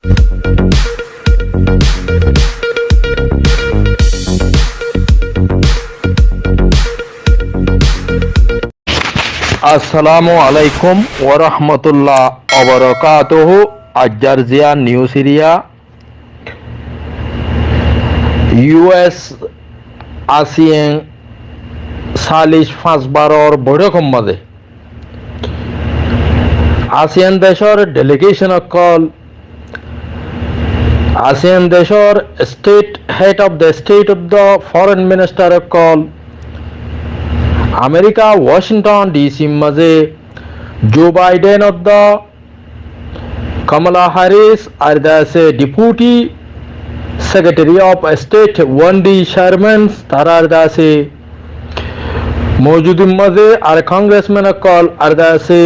আসসালামু আলাইকুম ওয়া রাহমাতুল্লাহ ওয়া বারাকাতুহু। আজারজিয়া নিউ সিরিয়া ইউএস আসিয়েন 40-5-12 বৈঠকৰ মাজে আসিয়ান দেশৰ ডেলিগেশ্যন অকল আসিয়ান দেশৰ state head of the state of the foreign minister অকল আমেরিকা ওয়াশিংটন ডিসি মাঝে জো বাইডেন অদ্দ কমলা হ্যারিস আর দাসে deputy secretary of state Wendy Sherman তারার দাসে মৌজুদ মাঝে আর কংগ্রেসম্যান কল আর দাসে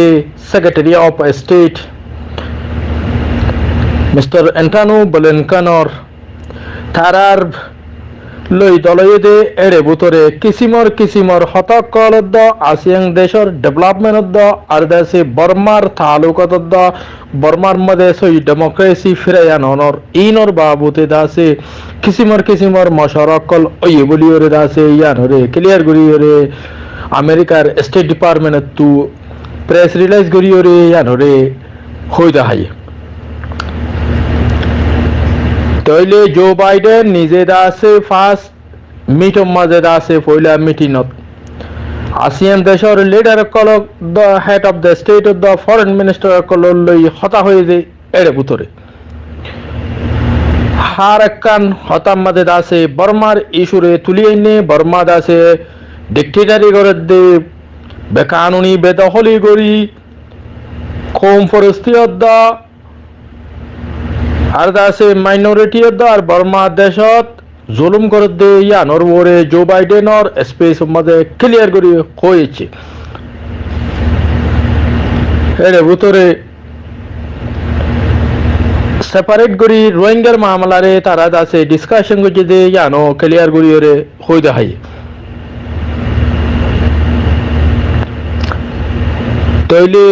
secretary of state mister Antony ব্লিনকেনর তারার লই দলয়েদে এড়ে বুতরে কিসিমর হতকলদ্দ আসিয়ান দেশর ডেভেলপমেন্টদ্দ আর দেশে বর্মার তালুকতদ্দ বর্মার মধ্যে সই ডেমোক্রেসি ফিরায়ানর ইনর বাবুতে দাসে কিসিমর মশরকল ওই বলিওরে দাসে ইয়ানরে ক্লিয়ার গরিওরে আমেরিকার স্টেট ডিপার্টমেন্ট তু প্রেস রিলিজ গরিওরে ইয়ানরে হইদা হাই তইলে জো বাইডেন নিজে দাসে ফার্স্ট মিটর মাঝে দাসে পয়লা মিটিংত আসিয়ান দেশর লিডার কল the head of the state of the foreign minister কল লই হতা হয়ে যে এড়ে বুতরে হার একখান হতার মাঝে দাসে বর্মার ইস্যুরে তুলিয়ে নে বর্মা দাসে ডিক্টেটারি করে দে বেকানুনি বেদখলি করি কম পরিস্থিতি আর দাসে মাইনরিটি আর বর্মা দেশত জুলুম করে দে ইয়ানোর ওরে জো বাইডেনর স্পেস মধ্যে ক্লিয়ার করে হয়েছে এর ভিতরে সেপারেট করি রোহিঙ্গার মামলারে তারা দাসে ডিসকাশন করছে যে ইয়ানো ক্লিয়ার করে ওরে হয়ে দেখাই তইলে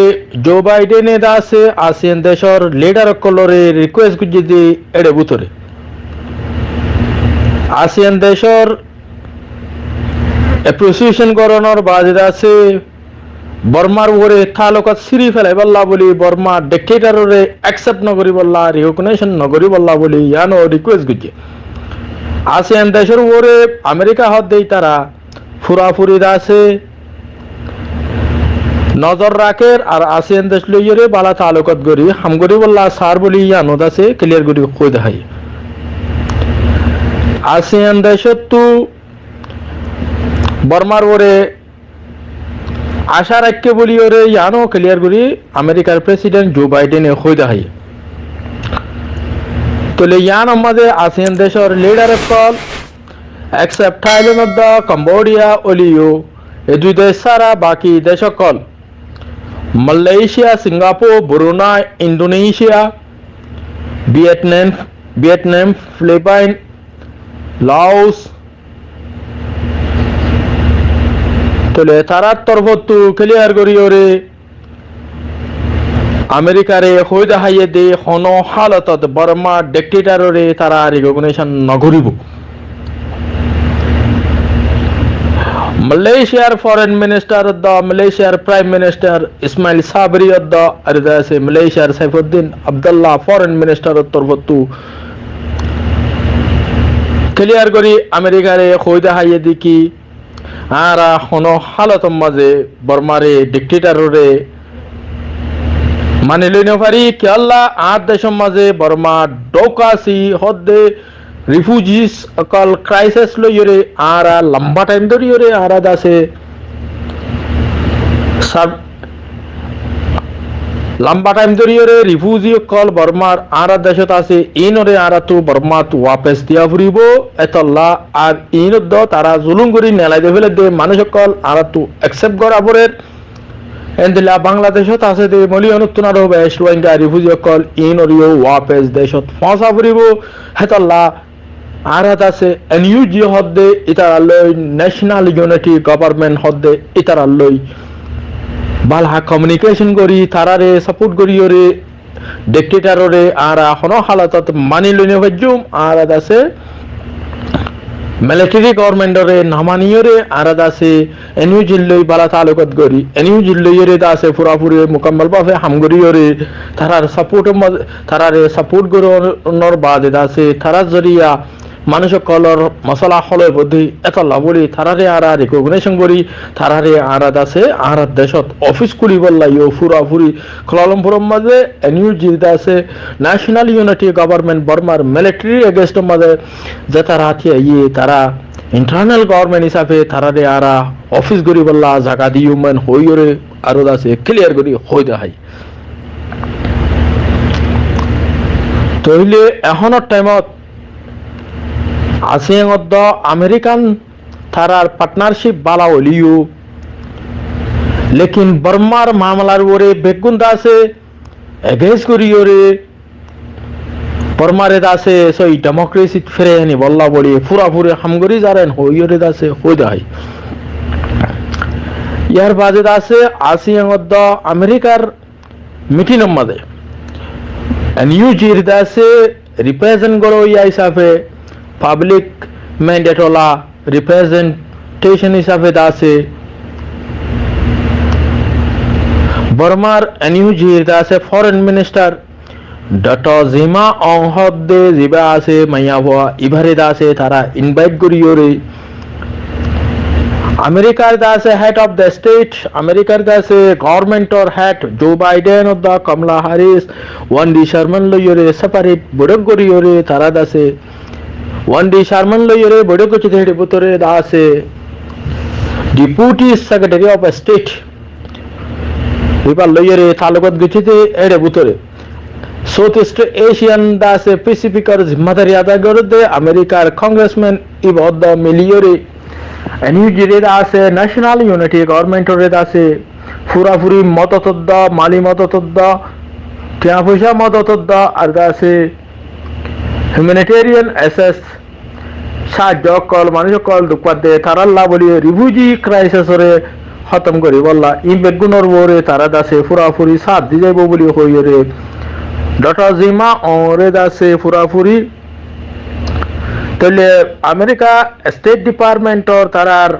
জো বাইডেনে দাসে আসিয়ান দেশর লিডার কলরে রিকোয়েস্ট করছে যে এড়ে বুতরে আসিয়ান দেশর অ্যাপ্রিসিয়েশন করানোর বাজে আছে বর্মার উপরে তালুকত সিরি ফেলাই বললা বলি বর্মা ডিক্টেটরে অ্যাকসেপ্ট নকরি বললা রিকগনিশন নকরি বললা বলি ইয়ানো রিকোয়েস্ট করছে আসিয়ান দেশের উপরে আমেরিকা হদ দেই তারা ফুরাফুরি দাসে নজর রাখে আর আসিয়ান দেশ লইরে বালা তালুকত গরি হামগরি বললা সার বলি ইয়ানো দাসে ক্লিয়ার গরি কই দেখাই আসিয়ান দেশত তু বর্মার ওরে আশা রাখকে বলি ওরে ইয়ানো ক্লিয়ার করি আমেরিকার প্রেসিডেন্ট জো বাইডেনে কই দেখাই তোলে ইয়ান আমাদের আসিয়ান দেশের লিডার কল এক্সেপ্ট থাইল্যান্ড দ্য কম্বোডিয়া ওলিও এই দুই দেশ সারা বাকি দেশ কল Malaysia Singapore Brunei Indonesia Vietnam Philippine Laos তোলে তারার তরফতু ক্লিয়ার করি ওরে আমেরিকারে হই দেখাইয়ে দে হন হালতত বর্মা ডিক্টেটরে তারা রিকগনিশন নকরিব মালয়েশিয়ার ফরেন মিনিস্টার দ্য মালয়েশিয়ার prime minister Ismail Sabri the আর দাসে মালয়েশিয়ার সাইফুদ্দিন আব্দুল্লাহ ফরেন মিনিস্টার তরফতু ক্লিয়ার করি আমেরিকারে কই দেখাইয়ে দেখি আর হন হালত মাঝে বর্মারে ডিক্টেটরে মানে লই পারি কি আল্লাহ আর দেশের মাঝে বর্মা ডোকাসি হদ্দে রিফিউজিস অকল ক্রাইসিস লইরে আর লম্বা টাইম ধরিরে আর দাসে সব লম্বা টাইম ধরিরে রিফিউজি অকল বর্মার আর দেশত আছে ইনরে আর তো বর্মা তো ওয়াপস দিয়া ফুরিব এতল্লা আর ইনদ তারা জুলুম করি নেলাই দে ফেলে দে মানুষ অকল আর তো অ্যাকসেপ্ট করা পরে এন্দিলা বাংলাদেশত আছে দে মলিয়নুত্তনার বেশ রোহিঙ্গা রিফিউজি অকল ইনরিও ওয়াপস দেশত ফসা ফুরিব হেতল্লা আর আছে এনইউজি হদ্দে ইতারা লই ন্যাশনাল ইউনিটি গভর্নমেন্ট হদ্দে ইতারা লই বালহা কমিউনিকেশন করি তারারে সাপোর্ট করি ওরে ডিক্টেটররে আরা হনো হালাতত মানি লইনে হজুম আর আছে মিলিটারি গভর্নমেন্টরে নামানিয়রে আরাদ আছে এনিউ জিল্লই বালা তালুকত গরি এনিউ জিল্লইরে দাসে পুরাপুরি মুকাম্মাল ভাবে হামগরিয়রে তারার সাপোর্ট তারারে সাপোর্ট গরনর বাদে দাসে তারা জরিয়া মানুষ কলর মশলা হলয় বদি এত লাভলি তারারে আরা রিকগনিশন করি তারারে আরাদ আছে আরাদ দেশত অফিস খুলি বললাইও পুরাপুরি খলালমপুরম মাঝে এনিউ জিলদা আছে ন্যাশনাল ইউনিটি গভর্নমেন্ট বর্মার মিলিটারি এগেস্ট মাঝে যে তারা ইয়ে তারা ইন্টারনাল গভর্নমেন্ট হিসাবে তারারে আরা অফিস করি বললা জায়গা দিয়ে মান হইরে আরো আছে ক্লিয়ার করি হই দেখাই তইলে এখনের টাইমত আসিয়াঙত আমেরিকান তারার পার্টনারশিপ বালা হলিও লেকিন বর্মার মামলার ওরে বেগুন দাসে এগেন্স করিওরে বর্মারে দাসে সই ডেমোক্রেসি ফিরে আনি বল্লা বলি পুরাপুরি হামগরি যারেন হইরে দাসে হই দেয় ইয়ার বাদে দাসে আসিয়াঙত আমেরিকার মিটিং মাঝে নিউ জির দাসে রিপ্রেজেন্ট করো ইয়া হিসাবে পাবলিক ম্যান্ডেট ওলা রিপ্রেজেন্টেশন হিসাবে আছে বর্মার নিউ জির আছে ফরেন মিনিস্টার ডক্টর জিমা অংহদে জিবা আছে মাইয়াভা ইভারে আছে তারা ইনভাইট করিওরে আমেরিকার দাসে হেড অফ দ্য স্টেট আমেরিকার দাসে গভর্নমেন্টর head Joe Biden of the Kamala Harris Wendy Sherman লইরে সেপারেট বড় করিওরে তারা দাসে ওয়ান ডি শারমান লইরে বড় কিছু হেড বুতরে দাসে ডেপুটি সেক্রেটারি অফ স্টেট বিপাল লইরে তালুকত গিছিতে এড়ে বুতরে সাউথ ইস্ট এশিয়ান দাসে প্যাসিফিকার জিম্মাদারি আদায় করে আমেরিকার কংগ্রেসম্যান ইবদ মিলিয়রে নিউ জিরে আছে ন্যাশনাল ইউনিটি গভর্নমেন্টরে আছে পুরাপুরি মততদ্দ মালি মততদ্দ টিয়া পয়সা মততদ্দ আর আছে হিউম্যানিটেরিয়ান এসএস সাহায্য কল মানুষ কল দুপাতে তারাল্লা বলি রিফিউজি ক্রাইসিসরে খতম করি বললা ই বেগুনের বরে তারা দাসে পুরাপুরি সাথ দি যাইব বলি হইরে ডক্টর জিমা অরে দাসে পুরাপুরি তাহলে আমেরিকা স্টেট ডিপার্টমেন্টর তারার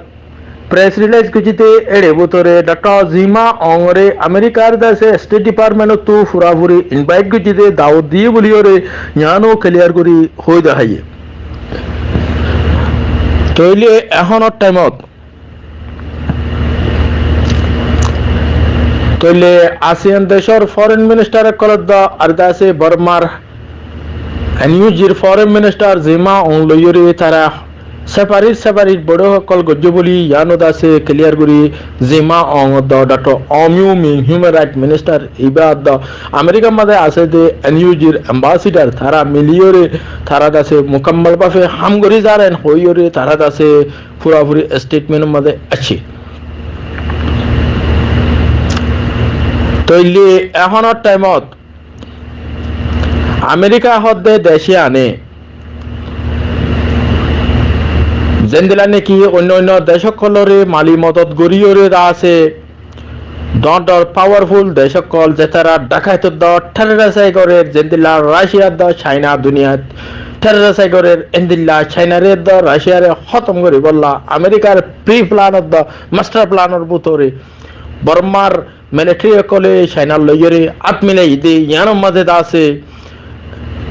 প্রেস রিলিজ কিছুতে এড়ে বুতরে ডক্টর জিমা অংরে আমেরিকার দেশে স্টেট ডিপার্টমেন্ট তো পুরাপুরি ইনভাইট কিছুতে দাওয়াত দিয়ে বলিওরে জানো ক্লিয়ার করি হই দেখাইয়ে তাইলে এখনের টাইমত তাইলে আসিয়ান দেশের ফরেন মিনিস্টার কলদ আর দাসে বর্মার নিউ জির ফরেন মিনিস্টার জিমা অং লইরে তারা সেপারেট বড় সকল গজ্জ বলি ইয়ানো দাসে ক্লিয়ার করি জিমা Aung doctor Myo Min human right minister ইবাদ আমেরিকার মধ্যে আছে যে নিউ জির অ্যাম্বাসিডার তারা মিলিয়রে তারা দাসে মুকাম্মল ভাবে হামগরি যারেন হইরে তারা দাসে পুরাপুরি স্টেটমেন্টের মধ্যে আছে তইলে এখনের টাইমত আমেরিকা হদ্দে দেশে আনে যেদিলা নাকি অন্য অন্য দেশসকলরে মালি মদত গড়িয়রে আছে দর পাওয়ারফুল দেশসকল যে তারা ডাকাইত ঠেরাসাই করে যেদিলা রাশিয়ার চাইনা দুনিয়াত ঠেরাসাই করে এন্দিল্লা চাইনারে রাশিয়ারে খতম করে বললা আমেরিকার প্রি প্ল্যানত মাস্টার প্ল্যানের বুতরে বর্মার মিলিটারি কলে চাইনার লইরে আত্মিলাই দে ইয়ানোর মাঝে আছে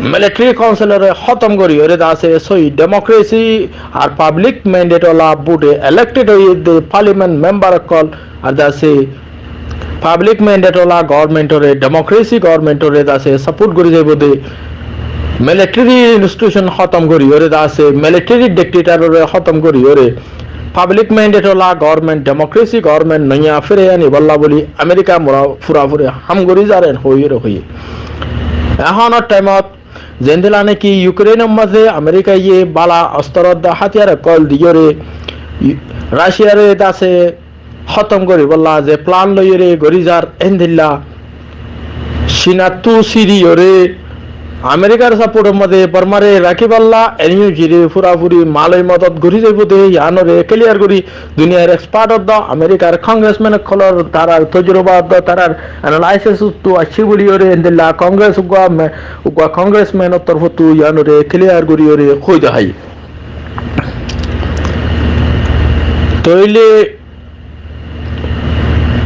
মিলিটারি কাউন্সিলরে খতম করি ওরে আছে সই ডেমোক্রেসি আর পাবলিক ম্যান্ডেট ওলা বুটে ইলেক্টেড হয়ে দে পার্লামেন্ট মেম্বার কল আর আছে পাবলিক ম্যান্ডেট ওলা গভর্নমেন্টরে ডেমোক্রেসি গভর্নমেন্টরে আছে সাপোর্ট করি যাইব দে মিলিটারি ইনস্টিটিউশন খতম করি ওরে আছে মিলিটারি ডিক্টেটররে খতম করি ওরে পাবলিক ম্যান্ডেট ওলা গভর্নমেন্ট ডেমোক্রেসি গভর্নমেন্ট নইয়া ফিরে আনি বল্লা বলি আমেরিকা মোরা ফুরাফুরি হাম করি যারেন হইরে হই এখনের টাইমত যেদিলা নাকি ইউক্রেনের মাঝে আমেরিকা ইয়ে বালা অস্ত্র হাতিয়ার কল দিয়রে রাশিয়ারে দাসে খতম করি বললা যে প্লান লইরে গরিজার এন্দিল্লা সিনাতু সিরিয়রে আমেরিকার সাপোর্টের মধ্যে বর্মারে রাখিবাল্লা এনিউ জিরে ফুরাফুরি মালয় মদত ঘুরি যাইবতে ইয়ানরে ক্লিয়ার করি দুনিয়ার এক্সপার্ট অফ দ্য আমেরিকার কংগ্রেসম্যান কলর তারার তজরবা অফ দ্য তারার অ্যানালাইসিস তো আছি বলি ওরে এন্দেলা কংগ্রেস উগা কংগ্রেসম্যান তরফ তো ইয়ানরে ক্লিয়ার করি ওরে কই দেখাই তইলে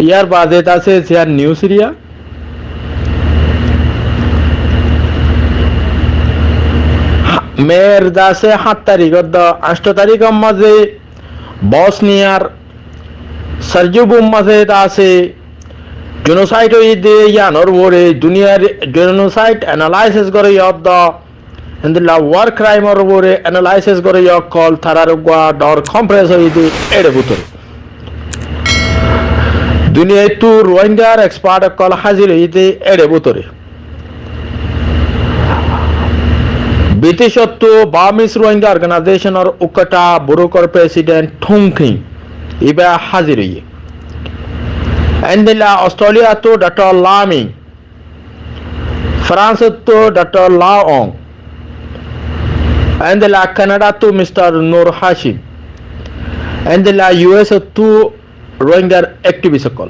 ইয়ার বাজেট আছে সিয়ার নিউ সিরিয়া মেয়ের দাসে 7 তারিখ 8 তারিখের মাঝে বসনিয়ার সার্জুবুম মাঝে দাসে জেনোসাইড হইতে ইয়ানোর ওরে দুনিয়ার জেনোসাইড অ্যানালাইসিস করে ইয়দ এন্দিলা ওয়ার ক্রাইমর ওরে অ্যানালাইসিস করে ইয়ক কল থারার গোয়া ডর কম্প্রেস হইতে এড়ে বুতরে দুনিয়ায় তো রোহিঙ্গার এক্সপার্ট কল হাজির হইতে এড়ে বুতরে বিদেশত বামিস রোহিঙ্গা অর্গানাইজেশনের উকটা বুরোকর প্রেসিডেন্ট থুংথিং ইবা হাজির হইয়ে এন্দিলা অস্ট্রেলিয়া তো ডক্টর লামি ফ্রান্স তো ডক্টর লাওং এন্দিলা কানাডা তো মিস্টার নূর হাশিম এন্দিলা ইউএস তো রোহিঙ্গার অ্যাক্টিভিস্ট কল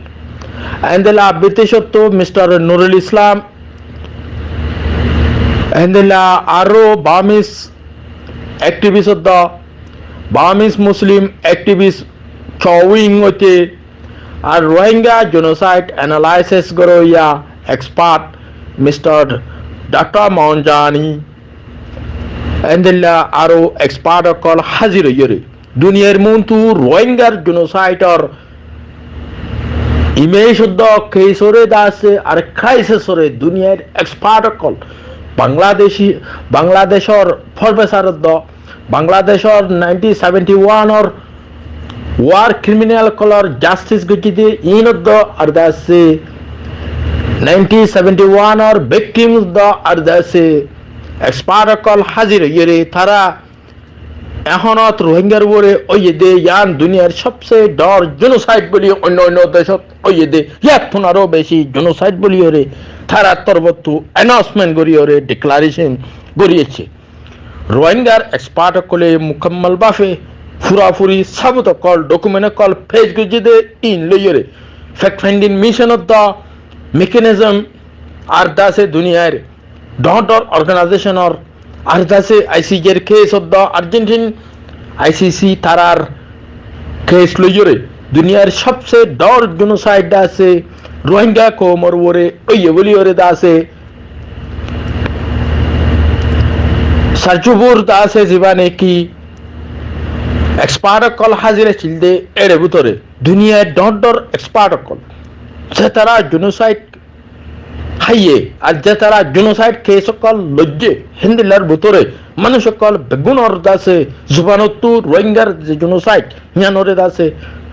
এন্দিলা বিদেশত তো মিস্টার নুরুল ইসলাম এন্দিলা আরো Burmese activist the Burmese Muslim activist চউইং হইতে আর রোহিঙ্গা জেনোসাইড অ্যানালাইসিস গরইয়া এক্সপার্ট মিস্টার ডক্টর মঞ্জানি এন্দিলা আরো এক্সপার্ট কল হাজির হইরে দুনিয়ার মন্তু রোহিঙ্গার জেনোসাইডর ইমেজ শুদ্ধ কেসরে দাসে আর ক্রাইসিসরে দুনিয়ার এক্সপার্ট কল বাংলাদেশর প্রফেসর বাংলাদেশর 1971 ওয়ার ক্রিমিনাল কলর জাস্টিস গতিতে ইনদ আর দাসে 1971 ভিকটিমস আর দাসে এক্সপার্ট কল হাজির ইরে তারা এখনত রোহিঙ্গার উপরে ওই দে ইয়ান দুনিয়ার সবচেয়ে ডর জেনোসাইড বলি অন্য দেশত ওই দে ইয়াত আরো বেশি জেনোসাইড বলি ওরে তারা তরবতু অ্যানাউন্সমেন্ট করি ওরে ডিক্লারেশন করিয়েছে রোহিঙ্গার এক্সপার্ট কলে মুকম্মল বাফে ফুরাফুরি সাবুত কল ডকুমেন্ট কল ফেজ গজিদে ইন লইরে fact finding mission of the mechanism আর দাসে দুনিয়ার ডর অর্গানাইজেশনের আর দাসে আইসিজের case of the Argentine ICC তারার কেস লইরে দুনিয়ার সবচেয়ে ডর জেনোসাইড আছে রোহিঙ্গা কোমর ওরে ওই বলি ওরে দাসে সার্জুবুর দাসে জীবানে কি এক্সপার্ট কল হাজিরে চিলদে এড়ে ভিতরে দুনিয়ার ডর এক্সপার্ট কল যে তারা জেনোসাইড হাইয়ে আর যে তারা জেনোসাইড কেস কল লজ্জে হিন্দিলার ভিতরে মানুষ কল বেগুনর দাসে জুবানতু রোহিঙ্গার যে জেনোসাইড হিয়ানরে দাসে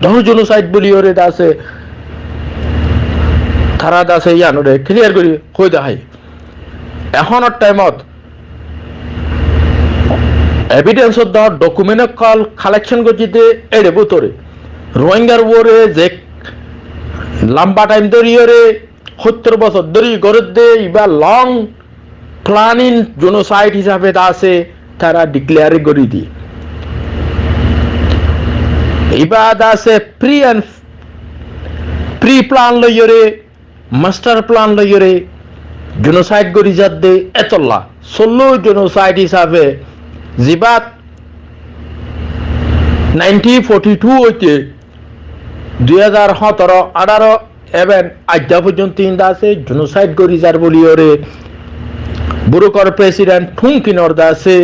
ডর জেনোসাইড বলি ওরে দাসে তারা দাসে ইয়ানরে ক্লিয়ার করি কই দেখাই এখনের টাইমত evidence of the document call collection করতে এড়ে ভিতরে রোহিঙ্গার ওরে যে লম্বা টাইম ধরিয়ে 70 বছর ধরে গড়ে দে ইবা লং প্ল্যানিং জেনোসাইড হিসাবে আছে তারা ডিক্লেয়ার করে দিয়ে ইবাদ আছে প্রি প্ল্যান লইরে মাস্টার প্ল্যান লইরে জেনোসাইড করি যাতে এতলা 16 জেনোসাইড হিসাবে জিবাত 1942 হইতে 2017-18 এবং আজ পর্যন্ত আছে জেনোসাইড করি যার বলি ওরে বুরোকর প্রেসিডেন্ট থুংকিনর দাসে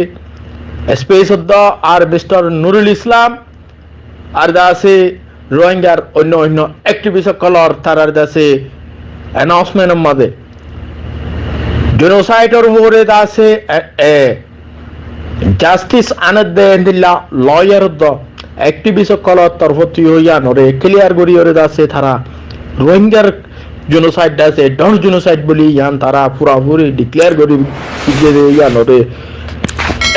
স্পেস অফ দ্য আর মিস্টার নুরুল ইসলাম আর দাসে রোহিঙ্গার অন্য অ্যাক্টিভিস্ট কলর তারার দাসে অ্যানাউন্সমেন্টের মাঝে জেনোসাইডের উপরে দাসে জাস্টিস আনদ দেন্দিল্লা লয়ার দ অ্যাক্টিভিস্ট কলর তরফতি হইয়া নরে ক্লিয়ার করি ওরে দাসে তারা রোহিঙ্গার জেনোসাইড দাসে ডর জেনোসাইড বলি ইয়ান তারা পুরাপুরি ডিক্লেয়ার করি যে ইয়া নরে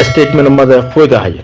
স্টেটমেন্টের মাঝে হয়ে দেখায়